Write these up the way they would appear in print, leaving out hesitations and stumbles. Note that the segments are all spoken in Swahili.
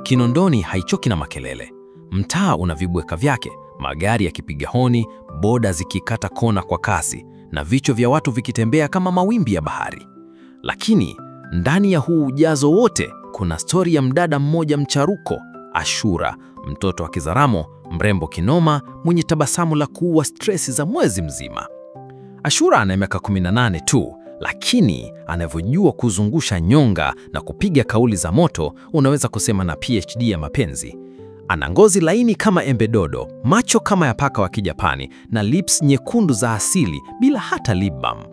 Kinondoni haichoki na makelele. Mtaa una vibweka vyake, magari yakipiga honi, boda zikikata kona kwa kasi, na vichwa vya watu vikitembea kama mawimbi ya bahari. Lakini ndani ya huu ujazo wote kuna stori ya mdada mmoja mcharuko, Ashura, mtoto wa Kizaramo, mrembo kinoma, mwenye tabasamu la kuua stresi za mwezi mzima. Ashura ana miaka 18 tu, lakini anavyojua kuzungusha nyonga na kupiga kauli za moto, unaweza kusema na PhD ya mapenzi. Ana ngozi laini kama embe dodo, macho kama ya paka wa Kijapani, na lips nyekundu za asili bila hata lip balm.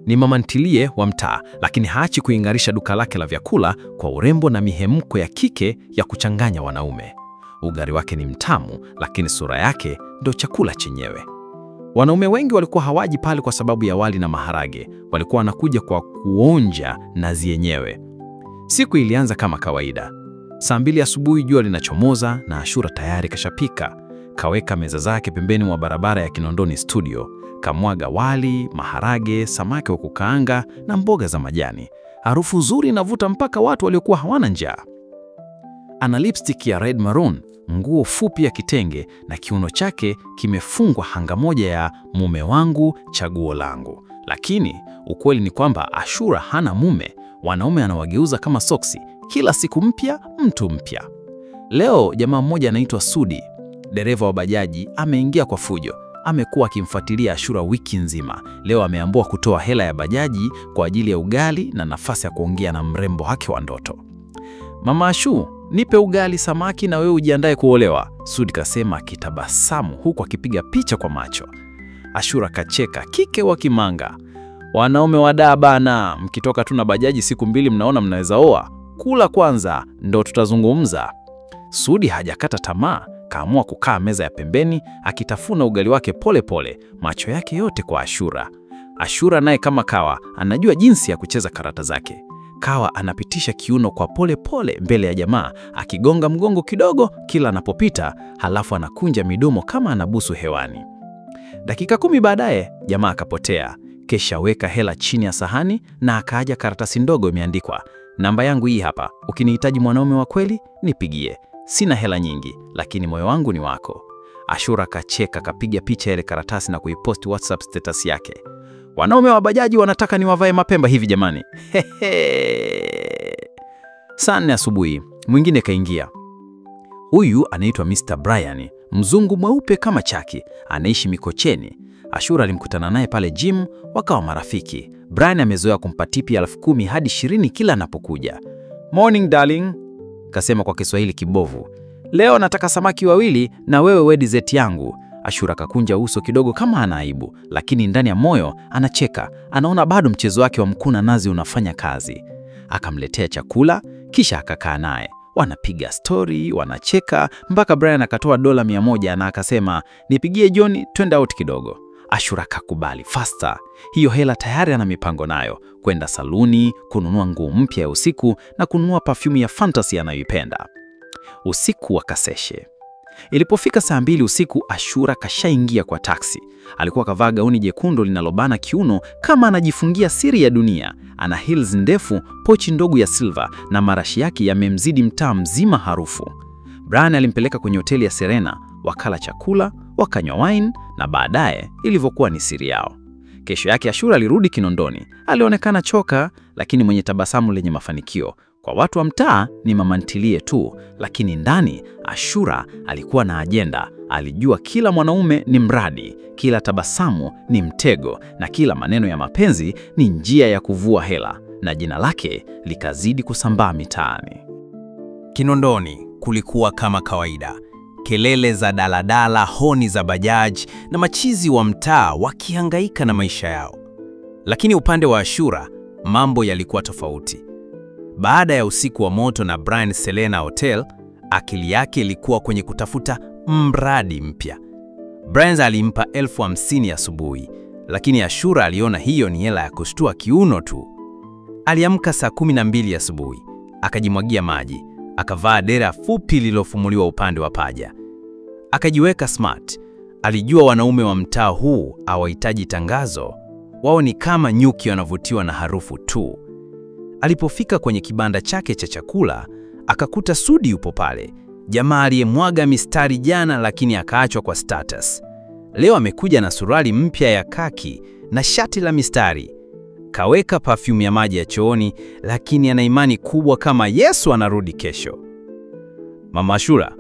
Ni mama ntilie wa mtaa, lakini haachi kuingarisha duka lake la vyakula kwa urembo na mihemko ya kike ya kuchanganya wanaume. Ugali wake ni mtamu, lakini sura yake ndo chakula chenyewe. Wanaume wengi walikuwa hawaji pale kwa sababu ya wali na maharage, walikuwa wanakuja kwa kuonja nazi yenyewe. Siku ilianza kama kawaida. Saa 2 asubuhi jua linachomoza na Ashura tayari kashapika. Kaweka meza zake pembeni mwa barabara ya Kinondoni Studio. Kamwaga wali, maharage, samaki wa kukaanga na mboga za majani. Harufu nzuri inavuta mpaka watu waliokuwa hawana njaa. Ana lipstick ya red maroon, nguo fupi ya kitenge, na kiuno chake kimefungwa hanga moja ya mume wangu chaguo langu. Lakini ukweli ni kwamba Ashura hana mume. Wanaume anawageuza kama soksi, kila siku mpya, mtu mpya. Leo jamaa mmoja anaitwa Sudi, dereva wa bajaji, ameingia kwa fujo. Amekuwa akimfuatilia Ashura wiki nzima. Leo ameamua kutoa hela ya bajaji kwa ajili ya ugali na nafasi ya kuongea na mrembo wake wa ndoto. Mama Ashu, nipe ugali, samaki na wewe ujiandae kuolewa, Sudi kasema akitabasamu huku akipiga picha kwa macho. Ashura kacheka, kike wa kimanga. Wanaume wadaa bana, mkitoka tu na bajaji siku 2 mnaona mnaweza oa. Kula kwanza ndo tutazungumza. Sudi hajakata tamaa, kaamua kukaa meza ya pembeni akitafuna ugali wake pole pole, macho yake yote kwa Ashura. Ashura naye kama kawa anajua jinsi ya kucheza karata zake. Kawa anapitisha kiuno kwa pole pole mbele ya jamaa, akigonga mgongo kidogo kila anapopita, halafu anakunja midomo kama anabusu hewani. Dakika 10 baadaye jamaa akapotea. Kesha weka hela chini ya sahani na akaaja karatasi ndogo imeandikwa, namba yangu hii hapa, ukinihitaji mwanaume wa kweli nipigie. Sina hela nyingi, lakini moyo wangu ni wako. Ashura kacheka, kapiga picha ile karatasi na kuipost WhatsApp status yake. Wanaume wa bajaji wanataka niwavae mapemba hivi jamani. Saa 4 asubuhi, mwingine kaingia. Huyu anaitwa Mr. Brian, mzungu mweupe kama chaki, anaishi Mikocheni. Ashura alimkutana naye pale gym, wakawa marafiki. Brian amezoea kumpa tipi 10,000 hadi 20 kila anapokuja. Morning darling, kasema kwa Kiswahili kibovu. Leo nataka samaki 2 na wewe we dessert yangu. Ashura kakunja uso kidogo kama ana aibu, lakini ndani ya moyo anacheka. Anaona bado mchezo wake wa mkuna nazi unafanya kazi. Akamletea chakula, kisha akakaa naye. Wanapiga story, wanacheka, mpaka Brian akatoa $100 na akasema, nipigie John twende out kidogo. Ashura kakubali faster. Hiyo hela tayari ana mipango nayo, kwenda saluni, kununua nguo mpya ya usiku na kununua perfume ya fantasy anayoipenda. Usiku wa kaseshe. Ilipofika saa 2 usiku, Ashura kashaingia kwa taksi. Alikuwa kavaa gauni jekundu linalobana kiuno kama anajifungia siri ya dunia. Ana heels ndefu, pochi ndogo ya silver na marashi yake yamemzidi mtaa mzima harufu. Brian alimpeleka kwenye hoteli ya Serena, wakala chakula, wakanywa wine na baadaye ilivyokuwa ni siri yao. Kesho yake Ashura alirudi Kinondoni. Alionekana choka, lakini mwenye tabasamu lenye mafanikio. Kwa watu wa mtaa ni mama ntilie tu, lakini ndani Ashura alikuwa na ajenda. Alijua kila mwanaume ni mradi, kila tabasamu ni mtego, na kila maneno ya mapenzi ni njia ya kuvua hela, na jina lake likazidi kusambaa mitaani. Kinondoni kulikuwa kama kawaida. Kelele za daladala, honi za bajaji na machizi wa mtaa wakihangaika na maisha yao. Lakini upande wa Ashura mambo yalikuwa tofauti. Baada ya usiku wa moto na Brian Selena Hotel, akili yake ilikuwa kwenye kutafuta mradi mpya. Brian alimpa 50,000 asubuhi, lakini Ashura aliona hiyo ni hela ya kushtua kiuno tu. Aliamka saa 12 asubuhi, akajimwagia maji, akavaa dera fupi lililofumuliwa upande wa paja. Akajiweka smart. Alijua wanaume wa mtaa huu hawahitaji tangazo. Wao ni kama nyuki wanavutiwa na harufu tu. Alipofika kwenye kibanda chake cha chakula, akakuta Sudi yupo pale, jamaa aliyemwaga mistari jana lakini akaachwa kwa status. Leo amekuja na suruali mpya ya kaki na shati la mistari. Kaweka perfume ya maji ya chooni, lakini ana imani kubwa kama Yesu anarudi kesho. Mama Ashura,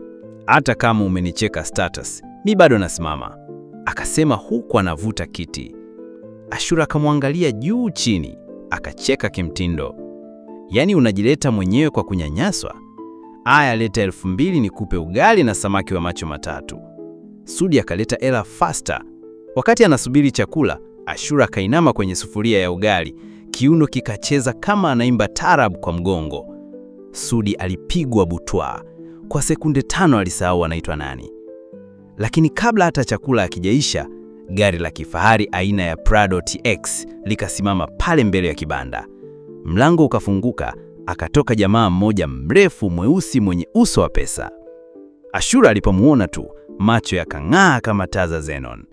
hata kama umenicheka status, mi bado nasimama, akasema huku anavuta kiti. Ashura akamwangalia juu chini, akacheka kimtindo. Yaani unajileta mwenyewe kwa kunyanyaswa? Aya, leta 2000 nikupe ugali na samaki wa macho matatu. Sudi akaleta hela faster. Wakati anasubiri chakula, Ashura kainama kwenye sufuria ya ugali, kiuno kikacheza kama anaimba tarab kwa mgongo. Sudi alipigwa butwa. Kwa sekunde 5 alisahau anaitwa nani. Lakini kabla hata chakula hakijaisha, gari la kifahari aina ya Prado TX likasimama pale mbele ya kibanda. Mlango ukafunguka, akatoka jamaa mmoja mrefu mweusi mwenye uso wa pesa. Ashura alipomuona tu, macho yakang'aa kama taa za Xenon.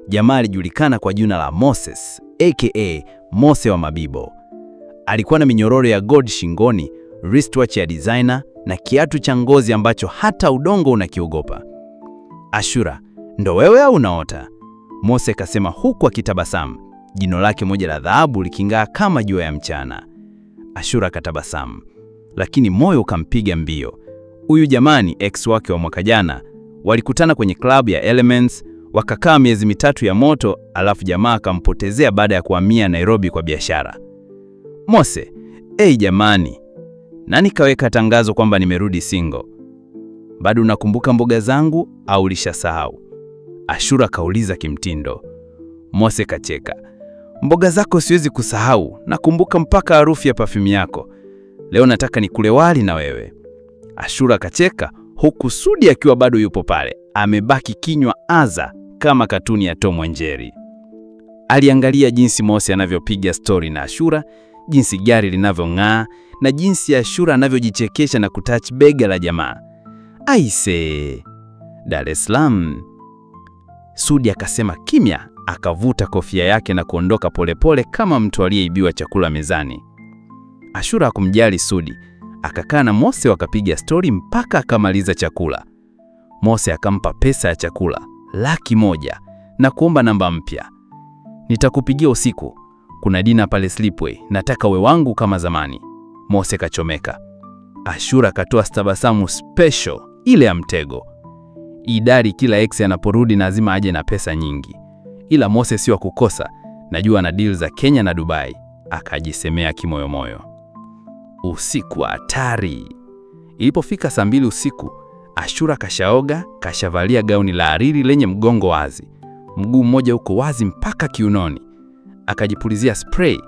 Jamaa alijulikana kwa jina la Moses, aka Mose wa Mabibo. Alikuwa na minyororo ya gold shingoni, wristwatch ya designer na kiatu cha ngozi ambacho hata udongo unakiogopa. Ashura, ndo wewe au unaota? Mose kasema huku akitabasamu, jino lake moja la dhahabu liking'aa kama jua ya mchana. Ashura katabasamu, lakini moyo ukampiga mbio. Huyu jamani ex wake wa mwaka jana, walikutana kwenye club ya Elements, wakakaa miezi 3 ya moto, alafu jamaa akampotezea baada ya kuhamia Nairobi kwa biashara. Mose, jamani, nani kaweka tangazo kwamba nimerudi single? Bado unakumbuka mboga zangu au ulishasahau? Ashura kauliza kimtindo. Mose kacheka. Mboga zako siwezi kusahau, nakumbuka mpaka harufu ya perfume yako. Leo nataka nikule wali na wewe. Ashura kacheka, huku Sudi akiwa bado yupo pale, amebaki kinywa aza kama katuni ya Tom and Jerry. Aliangalia jinsi Mose anavyopiga story na Ashura, jinsi gari linavyong'aa na jinsi Ashura anavyojichekesha na kutouch bega la jamaa. Aise, Dar es Salaam. Sudi akasema kimya, akavuta kofia yake na kuondoka polepole kama mtu aliyeibiwa chakula mezani. Ashura hakumjali Sudi, akakaa na Mose wakapiga story mpaka akamaliza chakula. Mose akampa pesa ya chakula, 100,000 na kuomba namba mpya. Nitakupigia usiku, kuna dina pale Slipway, nataka uwe wangu kama zamani. Mose kachomeka. Ashura katoa tabasamu special, ile ya mtego. Idari kila ex anaporudi lazima aje na pesa nyingi. Ila Mose sio kukosa, najua na deal za Kenya na Dubai, akajisemea kimoyomoyo. Usiku wa hatari. Ilipofika saa 2 usiku, Ashura kashaoga, kashavalia gauni la hariri lenye mgongo wazi. Mguu mmoja uko wazi mpaka kiunoni. Akajipulizia spray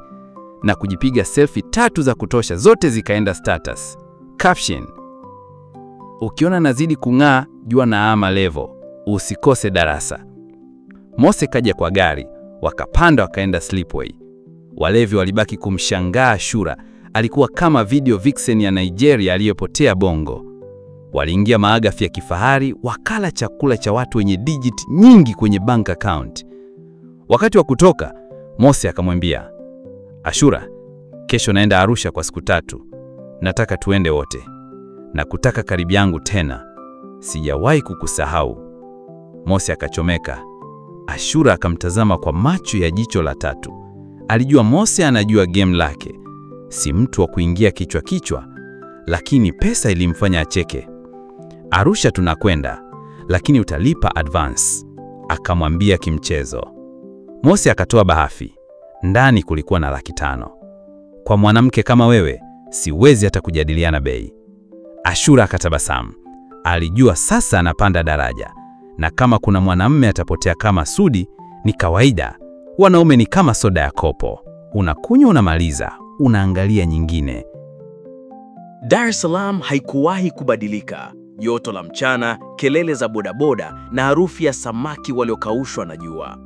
na kujipiga selfie 3 za kutosha, zote zikaenda status. Caption: ukiona nazidi kung'aa, jua na ama level, usikose darasa. Mose kaja kwa gari, wakapanda wakaenda Slipway. Walevi walibaki kumshangaa Ashura, alikuwa kama video vixen ya Nigeria aliyopotea bongo. Waliingia maagafi ya kifahari, wakala chakula cha watu wenye digit nyingi kwenye bank account. Wakati wa kutoka, Mose akamwambia, Ashura, kesho naenda Arusha kwa siku 3. Nataka tuende wote. Na kutaka karibu yangu tena. Sijawahi kukusahau. Mose akachomeka. Ashura akamtazama kwa macho ya jicho la 3. Alijua Mose anajua game lake. Si mtu wa kuingia kichwa, lakini pesa ilimfanya acheke. Arusha tunakwenda, lakini utalipa advance, akamwambia kimchezo. Mose akatoa bahafi. Ndani kulikuwa na 500,000. Kwa mwanamke kama wewe, siwezi hata kujadiliana bei. Ashura akatabasamu. Alijua sasa anapanda daraja. Na kama kuna mwanamume atapotea kama Sudi, ni kawaida. Wanaume ni kama soda ya kopo. Unakunywa unamaliza, unaangalia nyingine. Dar es Salaam haikuwahi kubadilika. Joto la mchana, kelele za bodaboda na harufu ya samaki waliokaushwa na jua.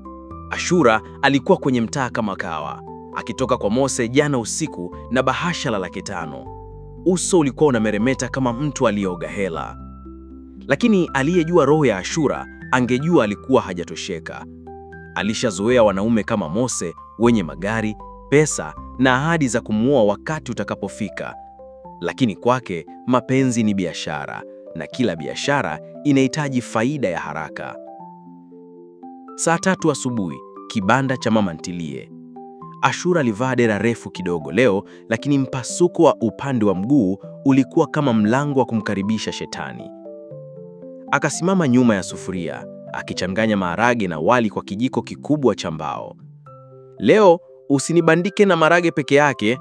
Ashura alikuwa kwenye mtaa kama kawa, akitoka kwa Mose jana usiku na bahasha la 500,000. Uso ulikuwa unameremeta kama mtu aliyeoga hela. Lakini aliyejua roho ya Ashura angejua alikuwa hajatosheka. Alishazoea wanaume kama Mose wenye magari, pesa na ahadi za kumuoa wakati utakapofika. Lakini kwake mapenzi ni biashara, na kila biashara inahitaji faida ya haraka. Saa 3 asubuhi, kibanda cha mama ntilie. Ashura alivaa dera refu kidogo leo, lakini mpasuko wa upande wa mguu ulikuwa kama mlango wa kumkaribisha shetani. Akasimama nyuma ya sufuria, akichanganya maharage na wali kwa kijiko kikubwa cha mbao. "Leo usinibandike na maharage peke yake,"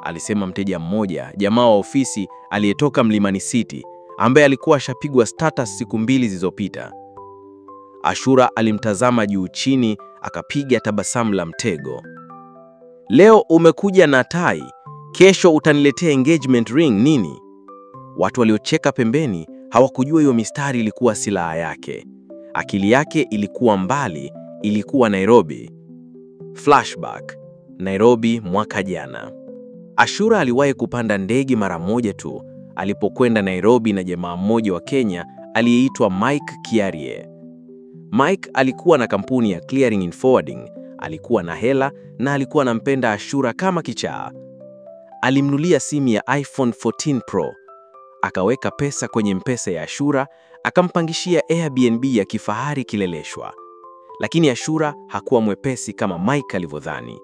alisema mteja mmoja, jamaa wa ofisi aliyetoka Mlimani City, ambaye alikuwa ashapigwa status siku 2 zilizopita. Ashura alimtazama juu chini, akapiga tabasamu la mtego. "Leo umekuja na tai, kesho utaniletea engagement ring nini?" Watu waliocheka pembeni hawakujua hiyo mistari ilikuwa silaha yake. Akili yake ilikuwa mbali, ilikuwa Nairobi. Flashback, Nairobi mwaka jana. Ashura aliwahi kupanda ndege mara moja tu alipokwenda Nairobi na jamaa mmoja wa Kenya aliyeitwa Mike Kiarie. Mike alikuwa na kampuni ya Clearing and Forwarding, alikuwa na hela na alikuwa anampenda Ashura kama kichaa. Alimnulia simu ya iPhone 14 Pro, akaweka pesa kwenye M-Pesa ya Ashura, akampangishia Airbnb ya kifahari Kileleshwa. Lakini Ashura hakuwa mwepesi kama Mike alivyodhani.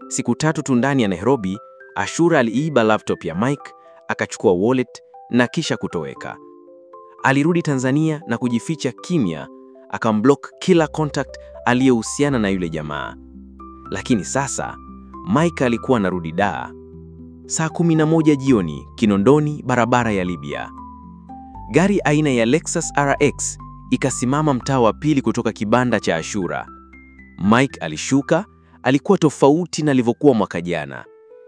Siku 3 tu ndani ya Nairobi, Ashura aliiba laptop ya Mike, akachukua wallet na kisha kutoweka. Alirudi Tanzania na kujificha kimya, akamblock kila contact aliyehusiana na yule jamaa. Lakini sasa Mike alikuwa anarudi Dar. Saa 11 jioni, Kinondoni, barabara ya Libya. Gari aina ya Lexus RX ikasimama mtaa wa pili kutoka kibanda cha Ashura. Mike alishuka, alikuwa tofauti na alivyokuwa mwaka jana.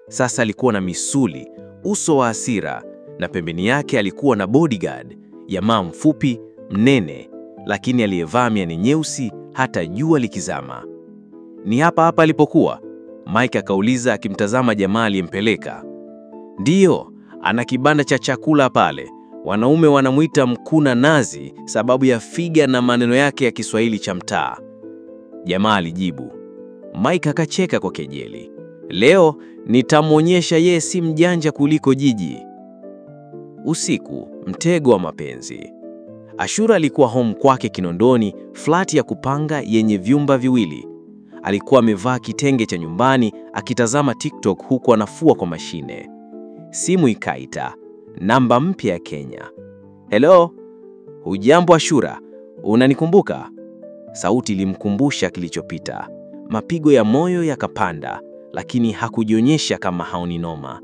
Sasa alikuwa na misuli, uso wa hasira, na pembeni yake alikuwa na bodyguard, jamaa mfupi, mnene, lakini aliyevaa miani nyeusi hata jua likizama. "Ni hapa hapa alipokuwa?" Mike akauliza akimtazama jamaa aliyempeleka. "Ndiyo, ana kibanda cha chakula pale. Wanaume wanamuita mkuna nazi sababu ya figa na maneno yake ya Kiswahili cha mtaa," jamaa alijibu. Mike akacheka kwa kejeli. "Leo nitamwonyesha yeye si mjanja kuliko jiji." Usiku, mtego wa mapenzi. Ashura alikuwa home kwake Kinondoni, flat ya kupanga yenye vyumba viwili. Alikuwa amevaa kitenge cha nyumbani akitazama TikTok huku anafua kwa mashine. Simu ikaita, namba mpya ya Kenya. "Hello, hujambo Ashura, unanikumbuka?" Sauti ilimkumbusha kilichopita. Mapigo ya moyo yakapanda, lakini hakujionyesha kama haoni noma.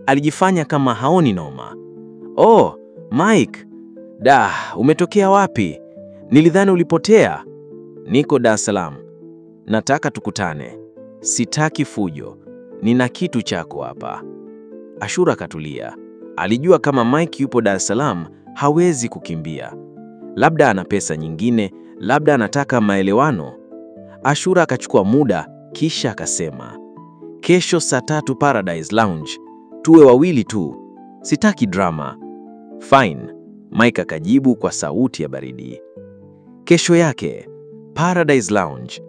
Alijifanya kama haoni noma. "Oh, Mike, umetokea wapi? Nilidhani ulipotea." "Niko Dar es Salaam. Nataka tukutane. Sitaki fujo. Nina kitu chako hapa." Ashura katulia. Alijua kama Mike yupo Dar es Salaam hawezi kukimbia. Labda ana pesa nyingine, labda anataka maelewano. Ashura akachukua muda kisha akasema, "Kesho saa 3 Paradise Lounge. Tuwe wawili tu. Sitaki drama." "Fine," Mike akajibu kwa sauti ya baridi. Kesho yake, Paradise Lounge.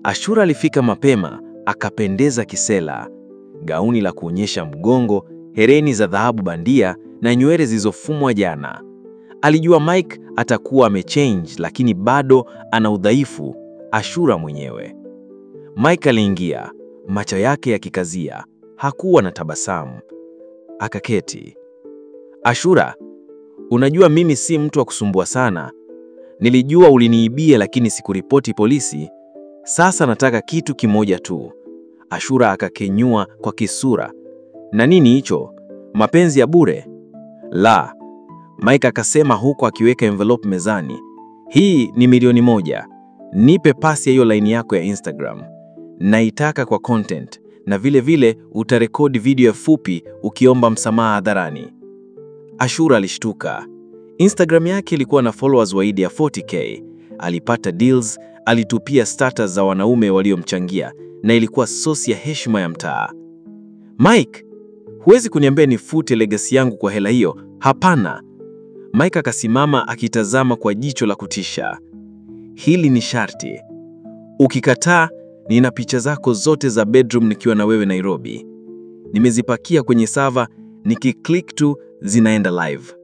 Ashura alifika mapema, akapendeza kisela. Gauni la kuonyesha mgongo, hereni za dhahabu bandia na nywele zilizofumwa jana. Alijua Mike atakuwa amechange, lakini bado ana udhaifu, Ashura mwenyewe. Mike aliingia, macho yake yakikazia, hakuwa na tabasamu. Akaketi. "Ashura, unajua mimi si mtu wa kusumbua sana. Nilijua uliniibia lakini sikuripoti polisi. Sasa nataka kitu kimoja tu." Ashura akakenyua kwa kisura. "Na nini hicho? Mapenzi ya bure?" "La," Mike akasema huko akiweka envelope mezani. "Hii ni 1,000,000. Nipe pasi ya hiyo line yako ya Instagram. Naitaka kwa content, na vile vile utarekodi video fupi ukiomba msamaha hadharani." Ashura alishtuka. Instagram yake ilikuwa na followers zaidi ya 40k. Alipata deals, alitupia status za wanaume waliomchangia, na ilikuwa sosi ya heshima ya mtaa. "Mike, huwezi kuniambia nifute legacy yangu kwa hela hiyo?" "Hapana." Mike akasimama akitazama kwa jicho la kutisha. "Hili ni sharti. Ukikataa, nina picha zako zote za bedroom nikiwa na wewe Nairobi. Nimezipakia kwenye server nikiklik tu zinaenda live.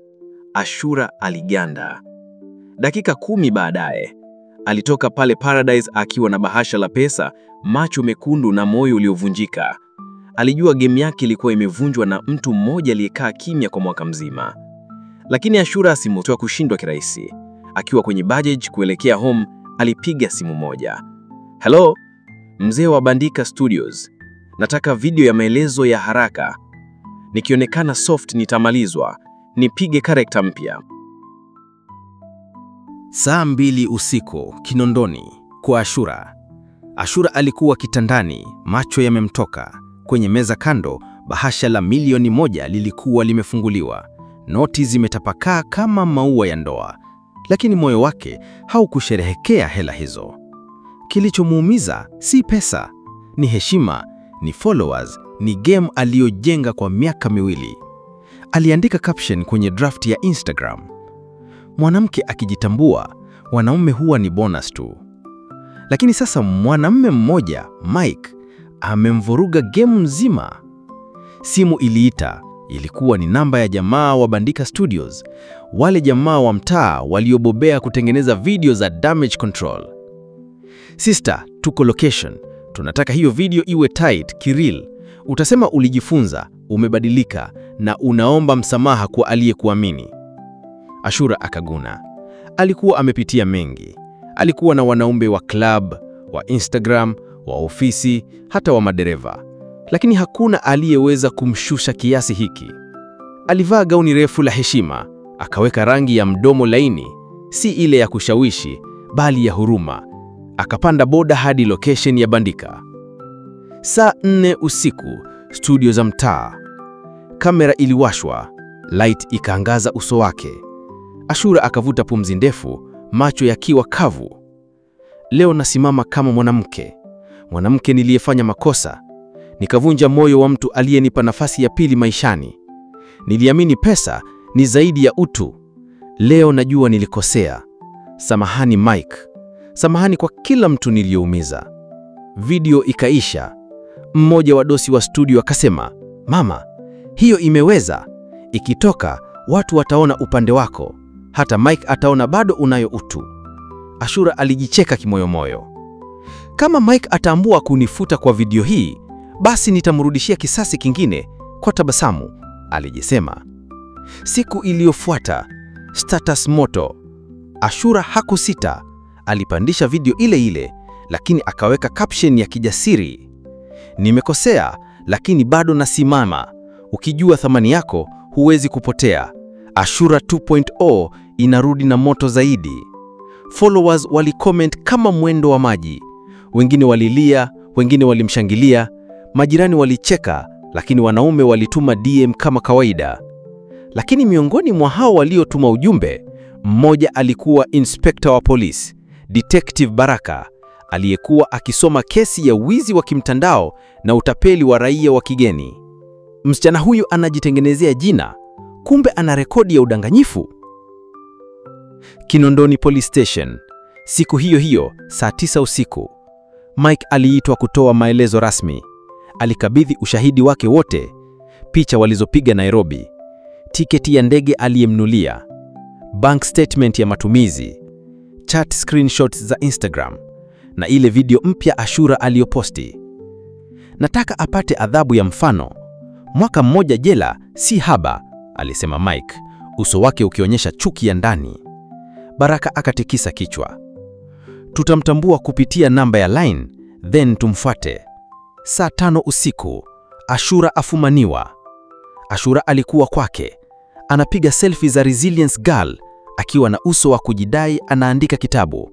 Ashura aliganda. Dakika 10 baadaye, alitoka pale Paradise akiwa na bahasha la pesa, macho mekundu na moyo uliovunjika. Alijua game yake ilikuwa imevunjwa na mtu mmoja aliyekaa kimya kwa mwaka mzima. Lakini Ashura asimtoa kushindwa kirahisi. Akiwa kwenye bajaji kuelekea home, alipiga simu moja. Hello, mzee wa Bandika Studios. Nataka video ya maelezo ya haraka. Nikionekana soft nitamalizwa. Nipige character mpya. Saa 2 usiku, Kinondoni, kwa Ashura. Ashura alikuwa kitandani, macho yamemtoka. Kwenye meza kando, bahasha la milioni 1 lilikuwa limefunguliwa. Noti zimetapakaa kama maua ya ndoa. Lakini moyo wake haukusherehekea hela hizo. Kilichomuumiza si pesa, ni heshima, ni followers, ni game aliyojenga kwa miaka 2. Aliandika caption kwenye draft ya Instagram. Mwanamke akijitambua, wanaume huwa ni bonus tu. Lakini sasa mwanamume mmoja, Mike, amemvuruga game nzima. Simu iliita, ilikuwa ni namba ya jamaa wa Bandika Studios, wale jamaa wa mtaa waliobobea kutengeneza video za damage control. Sister, tuko location. Tunataka hiyo video iwe tight, kiril. Utasema ulijifunza, umebadilika na unaomba msamaha kwa aliyekuamini. Ashura akaguna. Alikuwa amepitia mengi. Alikuwa na wanaume wa club, wa Instagram, wa ofisi, hata wa madereva. Lakini hakuna aliyeweza kumshusha kiasi hiki. Alivaa gauni refu la heshima, akaweka rangi ya mdomo laini, si ile ya kushawishi, bali ya huruma. Akapanda boda hadi location ya Bandika. Saa 4 usiku, studio za mtaa. Kamera iliwashwa, light ikaangaza uso wake. Ashura akavuta pumzi ndefu, macho yakiwa kavu. Leo nasimama kama mwanamke niliyefanya makosa. Nikavunja moyo wa mtu aliyenipa nafasi ya pili maishani. Niliamini pesa ni zaidi ya utu. Leo najua nilikosea. Samahani Mike. Samahani kwa kila mtu niliyoumiza. Video ikaisha. Mmoja wa dosi wa studio akasema, "Mama, hiyo imeweza. Ikitoka, watu wataona upande wako. Hata Mike ataona bado unayo utu." Ashura alijicheka kimoyomoyo. Kama Mike ataambua kunifuta kwa video hii, basi nitamrudishia kisasi kingine kwa tabasamu, alijisema. Siku iliyofuata, status moto. Ashura hakusita, alipandisha video ile ile, lakini akaweka caption ya kijasiri. Nimekosea, lakini bado nasimama. Ukijua thamani yako, huwezi kupotea. Ashura 2.0 inarudi na moto zaidi. Followers walicomment kama mwendo wa maji. Wengine walilia, wengine walimshangilia. Majirani walicheka, lakini wanaume walituma DM kama kawaida. Lakini miongoni mwa hao waliotuma ujumbe, mmoja alikuwa inspector wa polisi, Detective Baraka, aliyekuwa akisoma kesi ya wizi wa kimtandao na utapeli wa raia wa kigeni. Msichana huyu anajitengenezea jina, kumbe ana rekodi ya udanganyifu. Kinondoni Police Station. Siku hiyo hiyo, saa 9 usiku, Mike aliitwa kutoa maelezo rasmi. Alikabidhi ushahidi wake wote, picha walizopiga Nairobi, tiketi ya ndege aliyemnulia, bank statement ya matumizi, chat screenshots za Instagram na ile video mpya Ashura aliyoposti. Nataka apate adhabu ya mfano. 1 mmoja jela si haba, alisema Mike, uso wake ukionyesha chuki ya ndani. Baraka akatikisa kichwa. Tutamtambua kupitia namba ya line, then tumfuate. Saa 5 usiku, Ashura afumaniwa. Ashura alikuwa kwake. Anapiga selfie za Resilience Girl, akiwa na uso wa kujidai anaandika kitabu.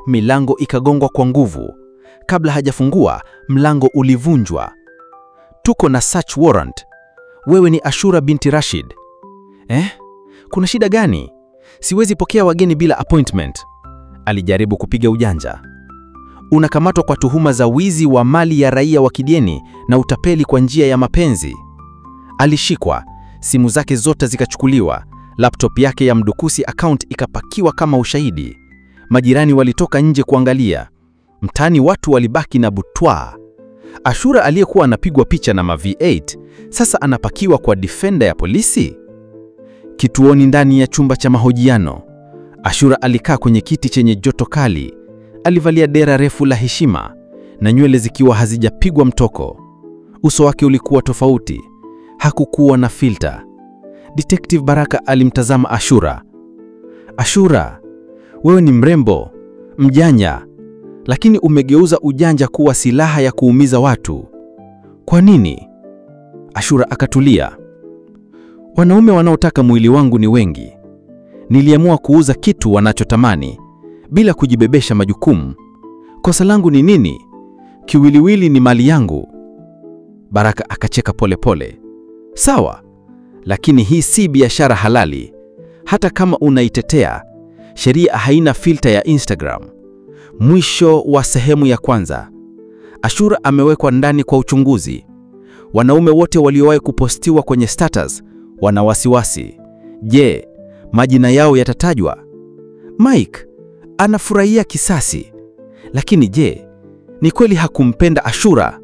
Milango ikagongwa kwa nguvu. Kabla hajafungua, mlango ulivunjwa. Tuko na search warrant. Wewe ni Ashura binti Rashid. Kuna shida gani? Siwezi pokea wageni bila appointment. Alijaribu kupiga ujanja. Unakamatwa kwa tuhuma za wizi wa mali ya raia wa kigeni na utapeli kwa njia ya mapenzi. Alishikwa, simu zake zote zikachukuliwa, laptop yake ya mdukusi account ikapakiwa kama ushahidi. Majirani walitoka nje kuangalia. Mtaani watu walibaki na butwaa. Ashura aliyekuwa anapigwa picha na ma V8 sasa anapakiwa kwa defender ya polisi? Kituoni ndani ya chumba cha mahojiano, Ashura alikaa kwenye kiti chenye joto kali. Alivalia dera refu la heshima na nywele zikiwa hazijapigwa mtoko. Uso wake ulikuwa tofauti, hakukuwa na filter. Detective Baraka alimtazama Ashura. Ashura, wewe ni mrembo, mjanja, lakini umegeuza ujanja kuwa silaha ya kuumiza watu. Kwa nini? Ashura akatulia. Wanaume wanaotaka mwili wangu ni wengi. Niliamua kuuza kitu wanachotamani bila kujibebesha majukumu. Kosa langu ni nini? Kiwiliwili ni mali yangu. Baraka akacheka polepole. Sawa, lakini hii si biashara halali. Hata kama unaitetea, sheria haina filter ya Instagram. Mwisho wa sehemu ya kwanza. Ashura amewekwa ndani kwa uchunguzi. Wanaume wote waliowahi kupostiwa kwenye status wana wasiwasi. Je, majina yao yatatajwa? Mike anafurahia kisasi. Lakini je, ni kweli hakumpenda Ashura?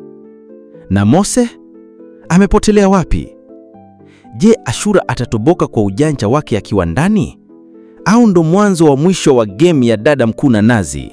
Na Mose amepotelea wapi? Je, Ashura atatoboka kwa ujanja wake akiwa ndani? Au ndo mwanzo wa mwisho wa game ya dada mkuu na Nazi?